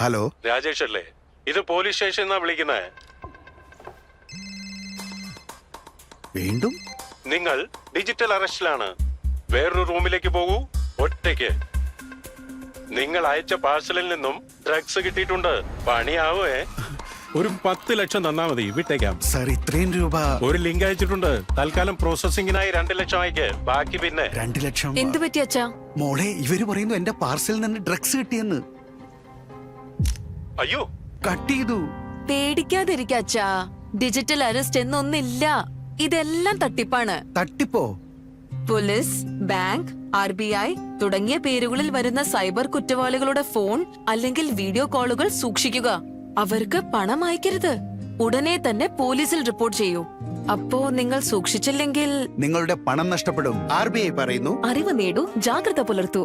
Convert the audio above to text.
Hello, Rajesh അല്ലേ? ഇത് police station എന്നാ വിളിക്കുന്നത്. വീണ്ടും നിങ്ങൾ ഡിജിറ്റൽ അറസ്റ്റിലാണ്. വേറൊരു റൂമിലേക്ക് പോകൂ, ഒറ്റയ്ക്ക്. നിങ്ങൾ അയച്ച പാഴ്സലിൽ നിന്നും ഡ്രഗ്സ് കിട്ടിയിട്ടുണ്ട്. പണിയാവേ. ഒരു 10 ലക്ഷം തന്നാ മതി, വിട്ടേക്കാം. സാർ, ഇത്രയും രൂപ? ഒരു ലിങ്ക് അയച്ചിട്ടുണ്ട്. തൽക്കാലം പ്രോസസിംഗിനായി 2 ലക്ഷം അയക്ക്, ബാക്കി പിന്നെ. 2 ലക്ഷം? എന്ത് പറ്റി അച്ഛാ? മോളെ, ഇവര് പറയുന്നു എന്റെ പാർസലിൽ നിന്ന് ഡ്രഗ്സ് കിട്ടിയെന്ന്. അയ്യോ, കട്ട് ചെയ്തു. പേടിക്കാതിരിക്ക അച്ഛാ. ഡിജിറ്റൽ അറസ്റ്റ് എന്നൊന്നില്ല. ഇതെല്ലാം തട്ടിപ്പാണ്. തട്ടിപ്പോ? പോലീസ്, ബാങ്ക്, RBI തുടങ്ങിയ പേരുകളിൽ വരുന്ന സൈബർ കുറ്റവാളികളുടെ ഫോൺ അല്ലെങ്കിൽ വീഡിയോ കോളുകൾ സൂക്ഷിക്കുക. അവർക്ക് പണം അയക്കരുത്. ഉടനെ തന്നെ പോലീസിൽ റിപ്പോർട്ട് ചെയ്യൂ. അപ്പോ നിങ്ങൾ സൂക്ഷിച്ചില്ലെങ്കിൽ നിങ്ങളുടെ പണം നഷ്ടപ്പെടും. RBI പറയുന്നു. അറിവ് നേടൂ, ജാഗ്രത പുലർത്തൂ.